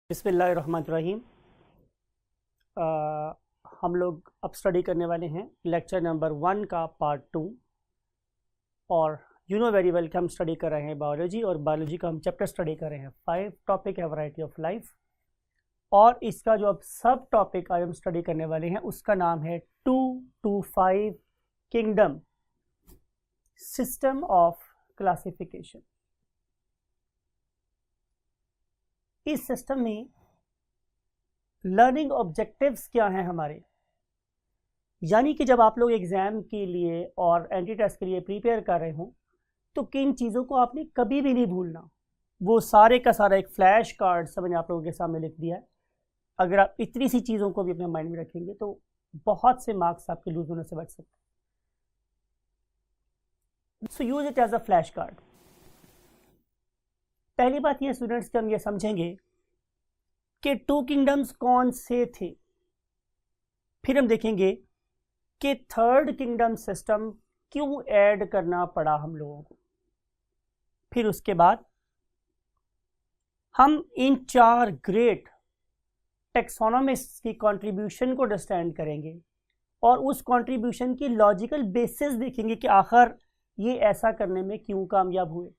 बिस्मिल्लाहिर्रहमानिर्रहीम। हम लोग अब स्टडी करने वाले हैं लेक्चर नंबर 1 का पार्ट 2। और यू नो वेरी वेल कि हम स्टडी कर रहे हैं बायोलॉजी, और बायोलॉजी का हम चैप्टर स्टडी कर रहे हैं 5 टॉपिक है वैरायटी ऑफ लाइफ। और इसका जो अब सब टॉपिक आज हम स्टडी करने वाले हैं उसका नाम है 2 to 5 kingdom system of classification. इस सिस्टम में लर्निंग ऑब्जेक्टिव्स क्या हैं हमारे, यानी कि जब आप लोग एग्ज़ाम के लिए और एंट्री टेस्ट के लिए प्रिपेयर कर रहे हों तो किन चीज़ों को आपने कभी भी नहीं भूलना। वो सारे का सारा एक फ्लैश कार्ड सब मैंने आप लोगों के सामने लिख दिया है। अगर आप इतनी सी चीज़ों को भी अपने माइंड में रखेंगे तो बहुत से मार्क्स आपके लूज होने से बच सकते हैं। So use it as a flash card. पहली बात ये स्टूडेंट्स कि हम ये समझेंगे कि 2 किंगडम्स कौन से थे। फिर हम देखेंगे कि 3rd किंगडम सिस्टम क्यों ऐड करना पड़ा हम लोगों को। फिर उसके बाद हम इन 4 ग्रेट टेक्सोनोमिस्ट्स की कंट्रीब्यूशन को अंडरस्टैंड करेंगे और उस कंट्रीब्यूशन की लॉजिकल बेसिस देखेंगे कि आखिर ये ऐसा करने में क्यों कामयाब हुए।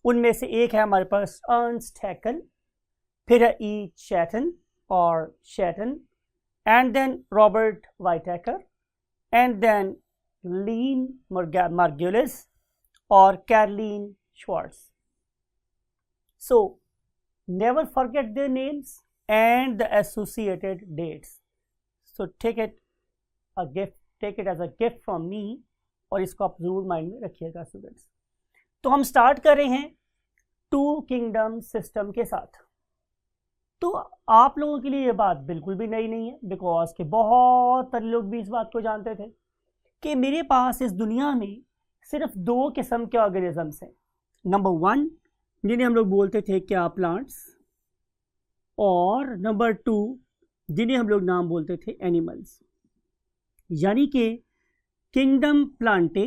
उनमें से एक है हमारे पास अर्नस्ट हैकेल, फिर है ई शैटन और Chatton, and then Robert Whittaker, and then Lynn Margulis और Karlene Schwartz. So never forget their names and the associated dates. So take it as a gift from me, और इसको आप जरूर mind में रखिएगा students. तो हम स्टार्ट कर रहे हैं 2 किंगडम सिस्टम के साथ। तो आप लोगों के लिए ये बात बिल्कुल भी नई नहीं है, बिकॉज के बहुत सारे लोग भी इस बात को जानते थे कि मेरे पास इस दुनिया में सिर्फ 2 किस्म के ऑर्गेनिजम्स हैं। नंबर 1 जिन्हें हम लोग बोलते थे क्या प्लांट्स, और नंबर 2 जिन्हें हम लोग नाम बोलते थे एनिमल्स। यानी कि किंगडम प्लांटे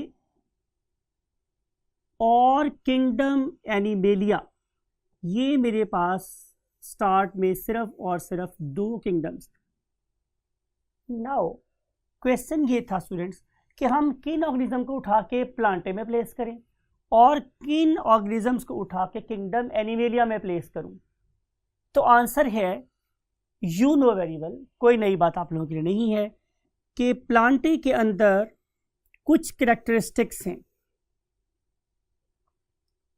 और किंगडम एनिमेलिया, ये मेरे पास स्टार्ट में सिर्फ और सिर्फ 2 किंगडम्स। नाउ क्वेश्चन ये था स्टूडेंट्स कि हम किन ऑर्गेनिज्म को उठा के प्लांटे में प्लेस करें और किन ऑर्गेनिजम्स को उठा के किंगडम एनिमेलिया में प्लेस करूं। तो आंसर है यू नो वेरी वेल, कोई नई बात आप लोगों के लिए नहीं है कि प्लांटे के अंदर कुछ कैरेक्टरिस्टिक्स हैं,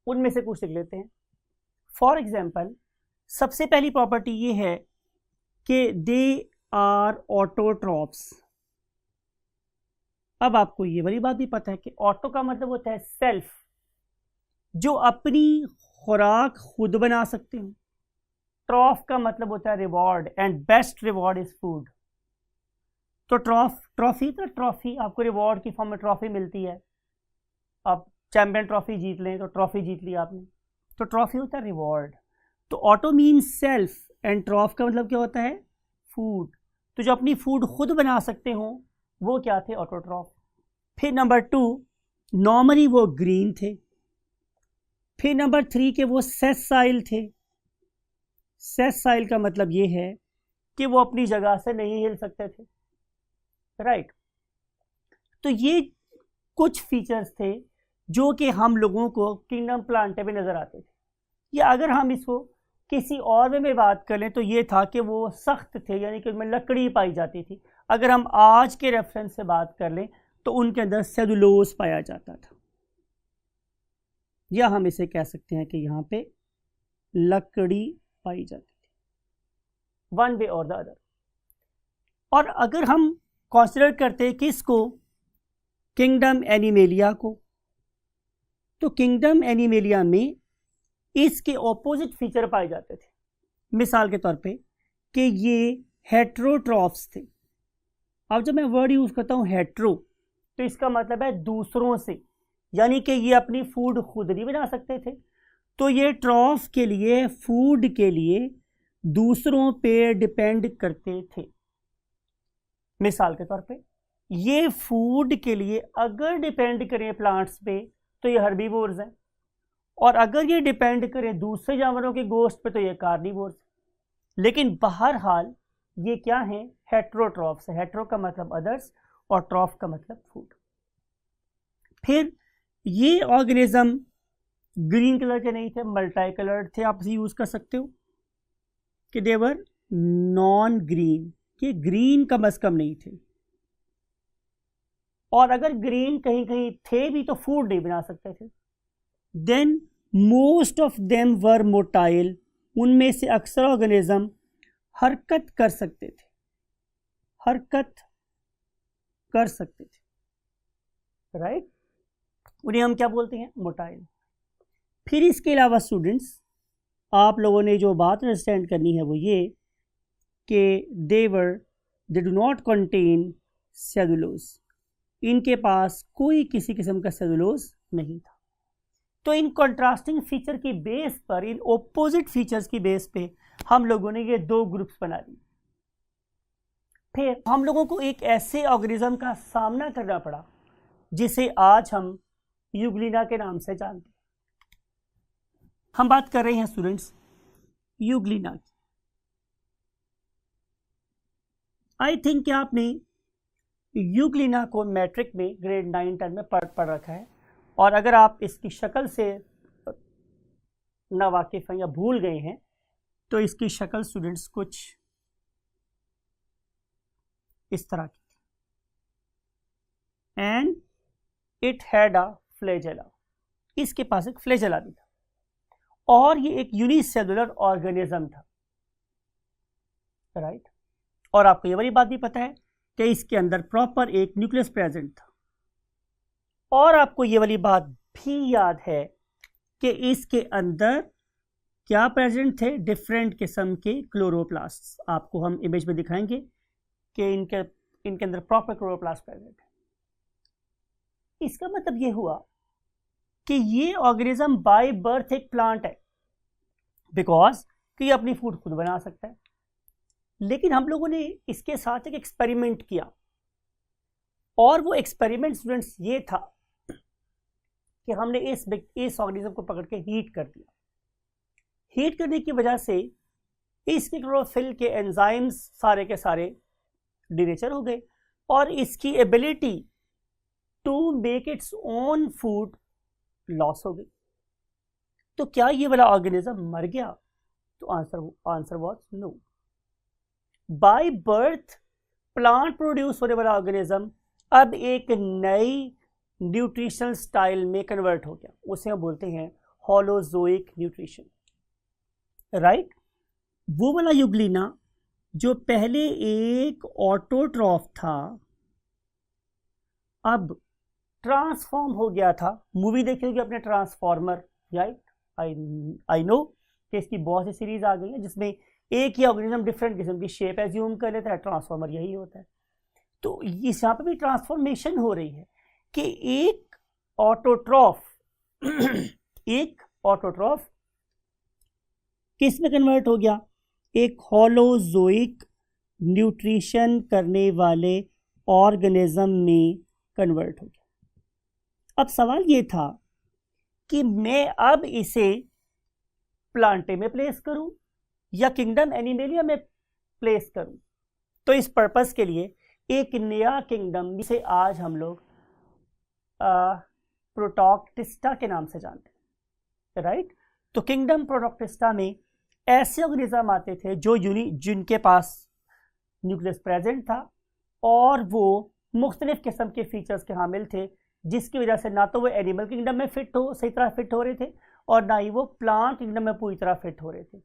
उनमें से कुछ लिख लेते हैं। फॉर एग्जाम्पल सबसे पहली प्रॉपर्टी ये है कि दे आर ऑटोट्रॉप्स। अब आपको ये बड़ी बात भी पता है कि ऑटो का मतलब होता है सेल्फ, जो अपनी खुराक खुद बना सकते हैं। ट्रॉफ का मतलब होता है reward, and best reward is food. तो ट्रॉफी आपको रिवॉर्ड की फॉर्म में ट्रॉफी मिलती है। आप चैंपियन ट्रॉफी जीत लें तो ट्रॉफी जीत ली आपने, तो ट्रॉफी होता है रिवॉर्ड। तो ऑटो मीन सेल्फ एंड ट्रॉफ का मतलब क्या होता है फूड। तो जो अपनी फूड खुद बना सकते हो वो क्या थे, ऑटोट्रॉफ। फिर नंबर 2 नॉर्मली वो ग्रीन थे। फिर नंबर 3 के वो सेसाइल थे। सेसाइल का मतलब ये है कि वो अपनी जगह से नहीं हिल सकते थे, राइट। तो ये कुछ फीचर्स थे जो कि हम लोगों को किंगडम प्लांटे में नजर आते थे। या अगर हम इसको किसी और वे में बात कर लें तो ये था कि वो सख्त थे, यानी कि उनमें लकड़ी पाई जाती थी। अगर हम आज के रेफरेंस से बात कर लें तो उनके अंदर सेलुलोज पाया जाता था, या हम इसे कह सकते हैं कि यहाँ पे लकड़ी पाई जाती थी, वन वे और द अदर। और अगर हम कंसीडर करते हैं किसको, किंगडम एनिमेलिया को, तो किंगडम एनिमेलिया में इसके ऑपोजिट फीचर पाए जाते थे। मिसाल के तौर पे कि ये हेट्रोट्रॉफ्स थे। अब जब मैं वर्ड यूज करता हूँ हेट्रो, तो इसका मतलब है दूसरों से, यानी कि ये अपनी फूड खुद नहीं बना सकते थे। तो ये ट्रॉफ के लिए, फूड के लिए दूसरों पे डिपेंड करते थे। मिसाल के तौर पे ये फूड के लिए अगर डिपेंड करें प्लांट्स पे तो ये हर्बीवोर्स हैं, और अगर ये डिपेंड करें दूसरे जानवरों के गोश्त पे तो ये कार्निवोर्स। लेकिन बहरहाल ये क्या है, हेट्रोट्रॉफ्स है। हेट्रो का मतलब अदर्स और ट्रॉफ का मतलब फूड। फिर ये ऑर्गेनिज्म ग्रीन कलर के नहीं थे, मल्टी कलर्ड थे। आप इसे यूज कर सकते हो कि देवर नॉन ग्रीन, कि ग्रीन कम अज कम नहीं थे, और अगर ग्रीन कहीं कहीं थे भी तो फूड नहीं बना सकते थे। Then most of them were motile, उनमें से अक्सर ऑर्गेनिज्म हरकत कर सकते थे, हरकत कर सकते थे, राइट। उन्हें हम क्या बोलते हैं, मोटाइल। फिर इसके अलावा स्टूडेंट्स, आप लोगों ने जो बात अंडरस्टैंड करनी है वो ये कि they do not contain cellulose, इनके पास कोई किसी किस्म का सेलुलोज नहीं था। तो इन कंट्रास्टिंग फीचर की बेस पर, इन ओपोजिट फीचर्स की बेस पे हम लोगों ने ये दो ग्रुप्स बना लिए। फिर हम लोगों को एक ऐसे ऑर्गेनिज्म का सामना करना पड़ा जिसे आज हम यूग्लिना के नाम से जानते हैं। हम बात कर रहे हैं स्टूडेंट्स यूग्लिना की। आई थिंक कि आपने यूग्लिना को मैट्रिक में ग्रेड 9-10 में पढ़ रखा है, और अगर आप इसकी शक्ल से नावाकिफ हैं या भूल गए हैं तो इसकी शक्ल स्टूडेंट्स कुछ इस तरह की थी। And it had a flagella, इसके पास एक फ्लैजेला भी था, और ये एक यूनिसेलुलर ऑर्गेनिज्म था, राइट। और आपको ये वाली बात भी पता है कि इसके अंदर प्रॉपर एक न्यूक्लियस प्रेजेंट था, और आपको ये वाली बात भी याद है कि इसके अंदर क्या प्रेजेंट थे, डिफरेंट किस्म के क्लोरोप्लास्ट्स। आपको हम इमेज में दिखाएंगे कि इनके अंदर प्रॉपर क्लोरोप्लास्ट प्रेजेंट है। इसका मतलब ये हुआ कि ये ऑर्गेनिज्म बाय बर्थ एक प्लांट है, बिकॉज कि ये अपनी फूड खुद बना सकता है। लेकिन हम लोगों ने इसके साथ एक एक्सपेरिमेंट किया, और वो एक्सपेरिमेंट स्टूडेंट्स ये था कि हमने इस ऑर्गेनिज्म को पकड़ के हीट कर दिया। हीट करने की वजह से इसके क्लोरोफिल के एंजाइम्स सारे के सारे डिनेचर हो गए, और इसकी ability to make its own food loss हो गई। तो क्या ये वाला ऑर्गेनिज्म मर गया? तो answer was no. By birth plant produce होने वाला ऑर्गेनिज्म अब एक नई न्यूट्रिशनल स्टाइल में कन्वर्ट हो गया, उसे हम बोलते हैं होलोजोइक न्यूट्रिशन, राइट। वो वाला यूग्लिना जो पहले एक ऑटोट्रॉफ था, अब ट्रांसफॉर्म हो गया था। मूवी देखी होगी अपने ट्रांसफॉर्मर, राइट। आई नो कि इसकी बहुत सी सीरीज आ गई है जिसमें एक ही ऑर्गेनिज्म डिफरेंट किस्म की शेप एज्यूम कर लेता है, ट्रांसफॉर्मर यही होता है। तो इस यहाँ पे भी ट्रांसफॉर्मेशन हो रही है कि एक ऑटोट्रॉफ एक ऑटोट्रॉफ किस में कन्वर्ट हो गया, एक होलोजोइक न्यूट्रिशन करने वाले ऑर्गेनिज्म में कन्वर्ट हो गया। अब सवाल ये था कि मैं अब इसे प्लांटे में प्लेस करूं या किंगडम एनिमेलिया में प्लेस करूं। तो इस पर्पस के लिए एक नया किंगडम जिसे आज हम लोग प्रोटॉक्टिस्टा के नाम से जानते हैं, राइट। तो किंगडम प्रोटॉक्टिस्टा में ऐसे ऑर्गेनिज्म आते थे जो जिनके पास न्यूक्लियस प्रेजेंट था, और वो मुख्तलिफ किस्म के फीचर्स के हामिल थे, जिसकी वजह से ना तो वो एनिमल किंगडम में सही तरह फिट हो रहे थे, और ना ही वो प्लांट किंगडम में पूरी तरह फिट हो रहे थे।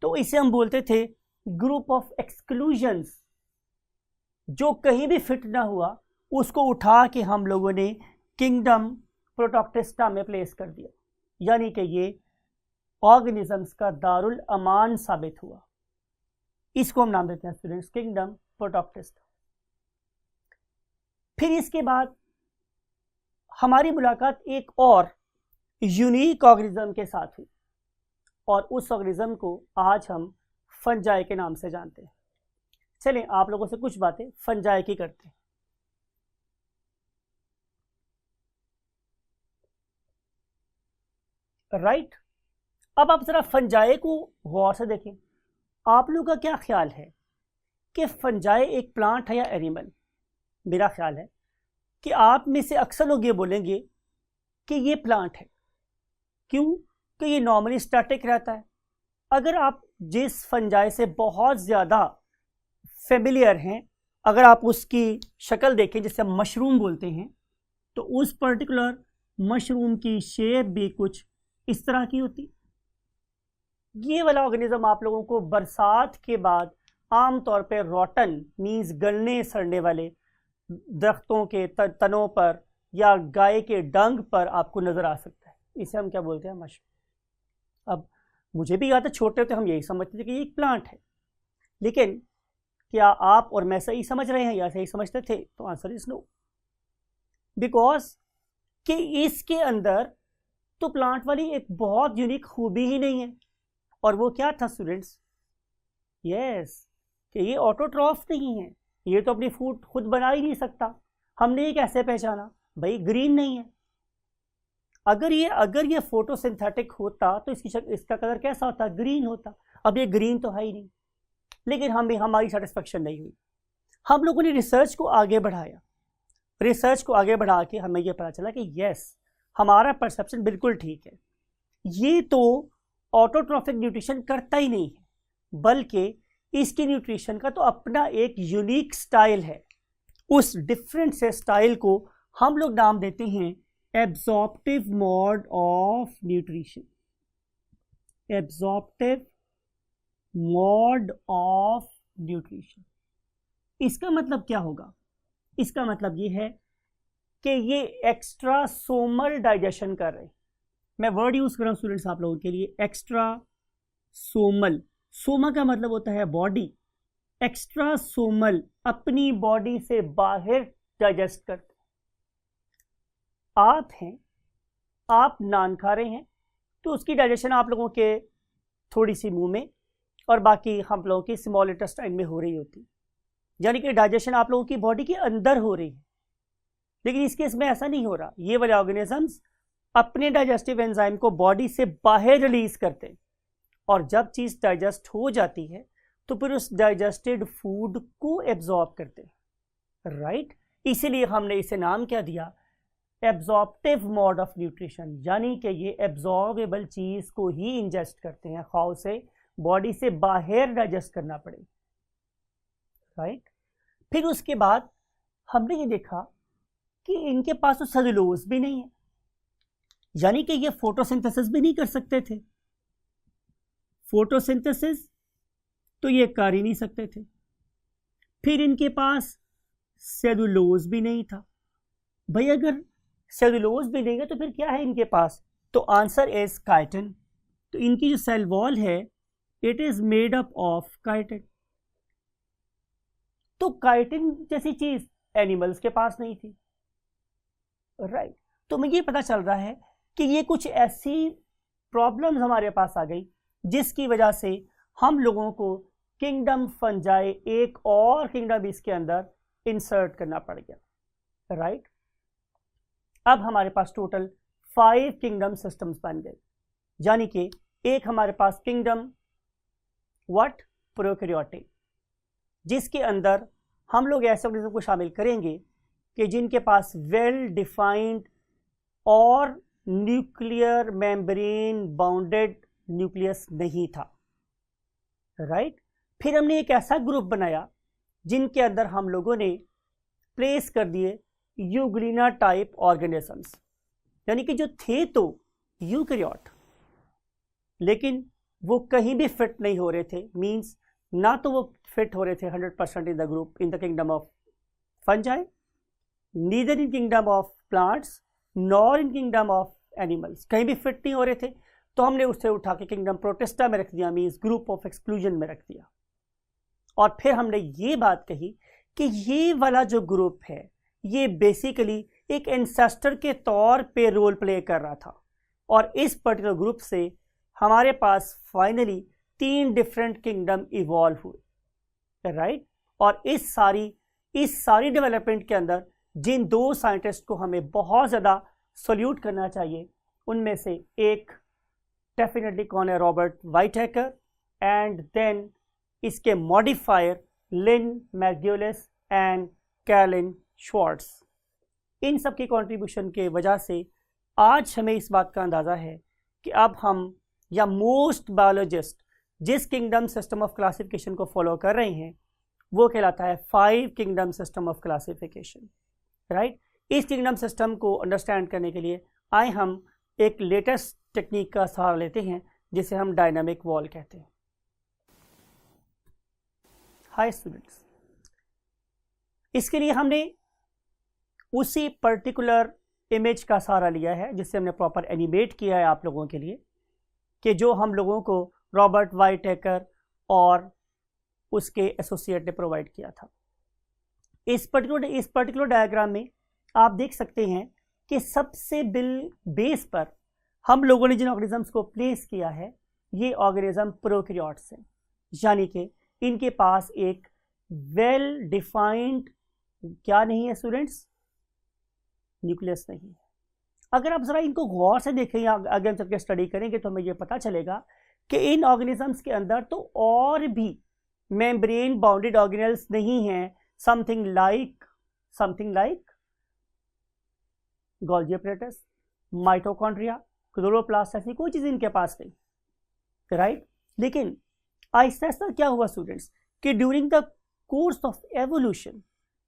तो इसे हम बोलते थे ग्रुप ऑफ एक्सक्लूजन्स। जो कहीं भी फिट ना हुआ उसको उठा के हम लोगों ने किंगडम प्रोटॉक्टिस्टा में प्लेस कर दिया, यानी कि ये ऑर्गेनिजम्स का दारुल अमान साबित हुआ। इसको हम नाम देते हैं स्टूडेंट्स किंगडम प्रोटॉक्टिस्टा। फिर इसके बाद हमारी मुलाकात एक और यूनिक ऑर्गेनिज्म के साथ हुई, और उस ऑर्गेनिज्म को आज हम फंजाई के नाम से जानते हैं। चलें आप लोगों से कुछ बातें फंजाई की करते हैं। राइट। अब आप जरा फंजाई को गौर से देखें। आप लोगों का क्या ख्याल है कि फंजाई एक प्लांट है या एनिमल? मेरा ख्याल है कि आप में से अक्सर लोग ये बोलेंगे कि ये प्लांट है। क्यों? कि ये नॉर्मली स्टैटिक रहता है। अगर आप जिस फंजाई से बहुत ज़्यादा फेमिलियर हैं, अगर आप उसकी शक्ल देखें जिसे हम मशरूम बोलते हैं, तो उस पर्टिकुलर मशरूम की शेप भी कुछ इस तरह की होती। ये वाला ऑर्गेनिज्म आप लोगों को बरसात के बाद आमतौर पर रॉटन मीन्स गलने सड़ने वाले दरख्तों के तनों पर या गाय के डंग पर आपको नज़र आ सकता है। इसे हम क्या बोलते हैं? मशरूम। अब मुझे भी याद है, छोटे होते हम यही समझते थे कि ये एक प्लांट है, लेकिन क्या आप और मैं सही समझ रहे हैं या सही समझते थे? तो आंसर इज नो, बिकॉज कि इसके अंदर तो प्लांट वाली एक बहुत यूनिक खूबी ही नहीं है। और वो क्या था स्टूडेंट्स? यस, कि ये ऑटोट्रॉफ नहीं है, ये तो अपनी फूड खुद बना ही नहीं सकता। हमने ये कैसे पहचाना? भाई ग्रीन नहीं है। अगर ये फोटोसिंथेटिक होता तो इसका कलर कैसा होता? ग्रीन होता। अब ये ग्रीन तो है ही नहीं, लेकिन हमारी सेटिस्फेक्शन नहीं हुई। हम लोगों ने रिसर्च को आगे बढ़ाया, रिसर्च को आगे बढ़ा के हमें ये पता चला कि यस, हमारा परसेप्शन बिल्कुल ठीक है, ये तो ऑटोट्रॉफिक न्यूट्रिशन करता ही नहीं है, बल्कि इसकी न्यूट्रिशन का तो अपना एक यूनिक स्टाइल है। उस डिफरेंट से स्टाइल को हम लोग नाम देते हैं absorptive mode of nutrition. Absorptive mode of nutrition. इसका मतलब क्या होगा? इसका मतलब ये है कि ये एक्स्ट्रा सोमल डाइजेशन कर रहे हैं। मैं वर्ड यूज कर रहा हूं स्टूडेंट्स आप लोगों के लिए, एक्स्ट्रा सोमल। सोमा का मतलब होता है बॉडी, एक्स्ट्रा सोमल अपनी बॉडी से बाहर डाइजेस्ट करते। आप हैं, आप नान खा रहे हैं, तो उसकी डाइजेशन आप लोगों के थोड़ी सी मुंह में और बाकी हम लोगों की स्मॉल इंटेस्टाइन में हो रही होती, यानी कि डाइजेशन आप लोगों की बॉडी के अंदर हो रही है। लेकिन इस केस में ऐसा नहीं हो रहा। ये वाले ऑर्गेनिजम्स अपने डाइजेस्टिव एंजाइम को बॉडी से बाहर रिलीज करते हैं, और जब चीज़ डाइजेस्ट हो जाती है तो फिर उस डाइजेस्टेड फूड को एब्जॉर्ब करते हैं, राइट? इसीलिए हमने इसे नाम क्या दिया? एब्जॉर्प्टिव मोड ऑफ न्यूट्रिशन, यानी कि ये एब्जॉर्बेबल चीज़ को ही इंजेस्ट करते हैं, खाओ से बॉडी से बाहर डाइजेस्ट करना पड़े, राइट? फिर उसके बाद हमने ये देखा कि इनके पास तो सेलुलोज भी नहीं है, यानी कि ये फोटोसिंथेसिस भी नहीं कर सकते थे। फोटोसिंथेसिस तो ये कर ही नहीं सकते थे। फिर इनके पास सेलुलोज भी नहीं था। भाई अगर सेलुलोज भी नहीं है तो फिर क्या है इनके पास? तो आंसर इज काइटिन। तो इनकी जो सेल वॉल है it is made up of chitin. तो काइटिन जैसी चीज एनिमल्स के पास नहीं थी, राइट? तो मुझे ये पता चल रहा है कि ये कुछ ऐसी प्रॉब्लम्स हमारे पास आ गई जिसकी वजह से हम लोगों को किंगडम फंजाई एक और किंगडम इसके अंदर इंसर्ट करना पड़ गया, राइट? अब हमारे पास टोटल 5 किंगडम सिस्टम्स बन गए, यानी कि एक हमारे पास किंगडम व्हाट? प्रोकैरियोटिक, जिसके अंदर हम लोग ऐसे ऑर्गेनिज्म को शामिल करेंगे कि जिनके पास वेल डिफाइंड और न्यूक्लियर मेम्ब्रेन बाउंडेड न्यूक्लियस नहीं था, राइट? फिर हमने एक ऐसा ग्रुप बनाया जिनके अंदर हम लोगों ने प्लेस कर दिए यूग्लिना टाइप ऑर्गेनिजम्स, यानी कि जो थे तो यूकैरियोट, लेकिन वो कहीं भी फिट नहीं हो रहे थे। मींस ना तो वो फिट हो रहे थे 100% in the group in the kingdom of fungi, neither in kingdom of plants nor in kingdom of animals, कहीं भी फिट नहीं हो रहे थे। तो हमने उसे उठा के किंगडम प्रोटिस्टा में रख दिया, मींस ग्रुप ऑफ एक्सक्लूजन में रख दिया। और फिर हमने ये बात कही कि ये वाला जो ग्रुप है ये बेसिकली एक एंसेस्टर के तौर पे रोल प्ले कर रहा था, और इस पर्टिकुलर ग्रुप से हमारे पास फाइनली 3 डिफरेंट किंगडम इवॉल्व हुए, राइट? और इस सारी डेवलपमेंट के अंदर जिन 2 साइंटिस्ट को हमें बहुत ज़्यादा सल्यूट करना चाहिए, उनमें से एक डेफिनेटली कौन है? रॉबर्ट वाइटहेकर, एंड देन इसके modifier Lynn Margulis and Karlene Schwartz. इन सब की कंट्रीब्यूशन के वजह से आज हमें इस बात का अंदाज़ा है कि अब हम या मोस्ट बायोलॉजिस्ट जिस किंगडम सिस्टम ऑफ क्लासिफिकेशन को फॉलो कर रहे हैं वो कहलाता है 5 kingdom system of classification, right. इस किंगडम सिस्टम को अंडरस्टैंड करने के लिए आए हम एक लेटेस्ट टेक्निक का सहारा लेते हैं जिसे हम डायनामिक वॉल कहते हैं। हाय स्टूडेंट्स, इसके लिए हमने उसी पर्टिकुलर इमेज का सहारा लिया है जिसे हमने प्रॉपर एनिमेट किया है आप लोगों के लिए, कि जो हम लोगों को रॉबर्ट वाइटेकर और उसके एसोसिएट ने प्रोवाइड किया था। इस पर्टिकुलर डायग्राम में आप देख सकते हैं कि सबसे बेस पर हम लोगों ने जिन ऑर्गेनिजम्स को प्लेस किया है ये ऑर्गेनिज्म प्रोकैरियोट्स हैं, यानी कि इनके पास एक वेल डिफाइंड क्या नहीं है स्टूडेंट्स, न्यूक्लियस नहीं है। अगर आप ज़रा इनको गौर से देखें या आगे हम चलकर स्टडी करेंगे तो हमें ये पता चलेगा कि इन ऑर्गेनिजम्स के अंदर तो और भी मेम्ब्रेन बाउंडेड ऑर्गेनेल्स नहीं हैं, something like Golgi apparatus, mitochondria, chloroplast, ऐसी कोई चीज़ इनके पास नहीं, राइट। लेकिन आहिस्ता आहिस्ता क्या हुआ स्टूडेंट्स कि during the course of evolution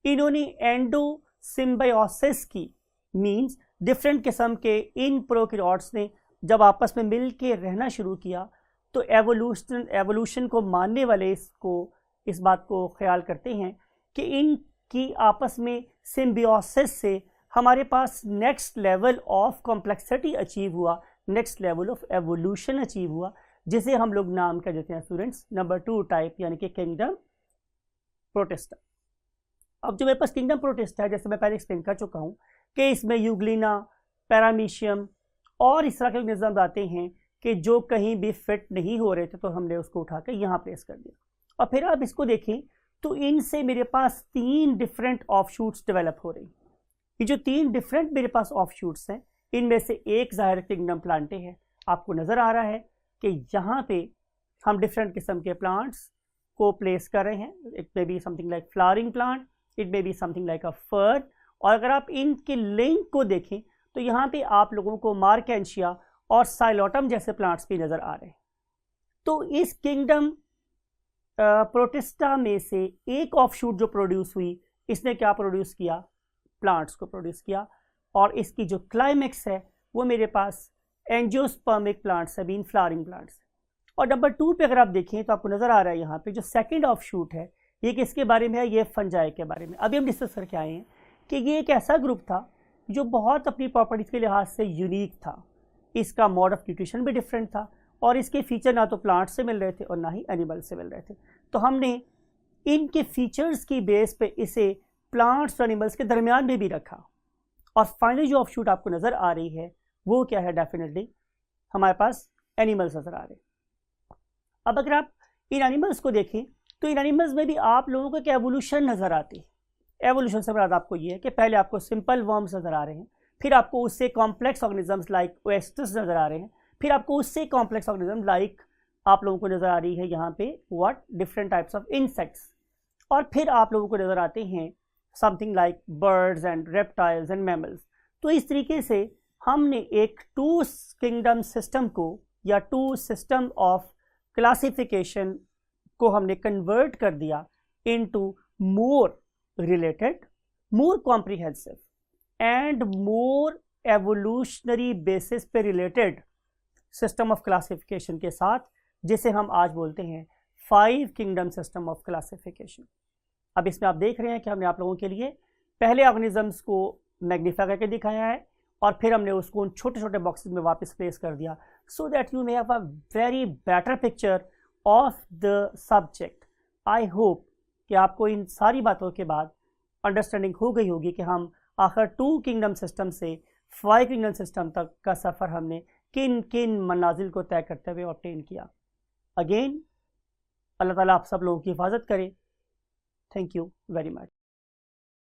इन्होंने एंडो सिम्बायोसिस की, मीन्स डिफरेंट किस्म के इन प्रोकैरियोट्स ने जब आपस में मिल के रहना शुरू किया तो एवोल्यूशन को मानने वाले इस बात को ख्याल करते हैं कि इनकी आपस में सिम्बियोसिस से हमारे पास next level of complexity achieve हुआ, next level of evolution achieve हुआ, जिसे हम लोग नाम कर देते हैं स्टूडेंट्स नंबर 2 टाइप, यानी कि किंगडम प्रोटिस्टा। अब जो मेरे पास किंगडम प्रोटिस्टा है, जैसे मैं पहले एक्सप्लेन कर चुका हूँ कि इसमें यूग्लिना, पैरामीशियम और इस तरह के ऑर्गेनिजम्स आते हैं कि जो कहीं भी फिट नहीं हो रहे थे तो हमने उसको उठा के यहाँ प्लेस कर दिया। और फिर आप इसको देखें तो इनसे मेरे पास 3 डिफरेंट ऑफशूट्स डेवलप हो रही। ये जो 3 डिफरेंट मेरे पास ऑफशूट्स हैं इनमें से एक ज़ाहिर किंगडम प्लांटे है। आपको नज़र आ रहा है कि यहाँ पे हम डिफरेंट किस्म के प्लांट्स को प्लेस कर रहे हैं। It may be something like flowering plant, it may be something like a fir. और अगर आप इनके लिंक को देखें तो यहाँ पे आप लोगों को मार्केंशिया और साइलोटम जैसे प्लांट्स भी नज़र आ रहे हैं। तो इस किंगडम प्रोटिस्टा में से एक ऑफशूट जो प्रोड्यूस हुई, इसने क्या प्रोड्यूस किया, प्लांट्स को प्रोड्यूस किया। और इसकी जो क्लाइमेक्स है वो मेरे पास एंजियोस्पर्मिक प्लांट्स है, मीन फ्लावरिंग प्लांट्स। और नंबर 2 पे अगर आप देखें तो आपको नज़र आ रहा है यहाँ पे जो सेकंड ऑफशूट है ये किसके बारे में है, ये फंजाई के बारे में। अभी हम डिस्कस करके आए हैं कि ये एक ऐसा ग्रुप था जो बहुत अपनी प्रॉपर्टीज़ के लिहाज से यूनिक था। इसका मोड ऑफ न्यूट्रिशन भी डिफरेंट था और इसके फीचर ना तो प्लांट से मिल रहे थे और ना ही एनिमल से मिल रहे थे। तो हमने इनके फीचर्स की बेस पे इसे प्लांट्स और एनिमल्स के दरमियान में भी रखा। और फाइनली जो ऑफशूट आपको नज़र आ रही है वो क्या है, डेफिनेटली हमारे पास एनिमल्स नज़र आ रहे हैं। अब अगर आप इन एनिमल्स को देखें तो इन एनिमल्स में भी आप लोगों को एक एवोल्यूशन नज़र आती है। एवोल्यूशन से मुराद आपको ये है कि पहले आपको सिंपल वर्म्स नज़र आ रहे हैं, फिर आपको उससे कॉम्प्लेक्स ऑर्गेनिजम्स लाइक ओएस्ट्रस नज़र आ रहे हैं, फिर आपको उससे कॉम्प्लेक्स ऑर्गेनिज्म लाइक आप लोगों को नज़र आ रही है यहाँ पे what, different types of insects. और फिर आप लोगों को नज़र आते हैं something like birds and reptiles and mammals. तो इस तरीके से हमने एक 2 किंगडम सिस्टम को या 2 सिस्टम ऑफ क्लासिफिकेशन को हमने कन्वर्ट कर दिया into more related, more comprehensive and more evolutionary basis पे रिलेटेड सिस्टम ऑफ क्लासिफिकेशन के साथ, जिसे हम आज बोलते हैं 5 किंगडम सिस्टम ऑफ क्लासिफिकेशन। अब इसमें आप देख रहे हैं कि हमने आप लोगों के लिए पहले ऑर्गेनिजम्स को मैग्नीफाई करके दिखाया है और फिर हमने उसको उन छोटे छोटे बॉक्सेस में वापस प्लेस कर दिया, so that you may have a very better picture of the subject. I hope कि आपको इन सारी बातों के बाद अंडरस्टैंडिंग हो गई होगी कि हम आखिर 2 किंगडम सिस्टम से 5 किंगडम सिस्टम तक का सफ़र हमने किन किन मनाजिल को तय करते हुए ऑब्टेन किया। अगेन अल्लाह ताला आप सब लोगों की हिफाजत करे। Thank you very much.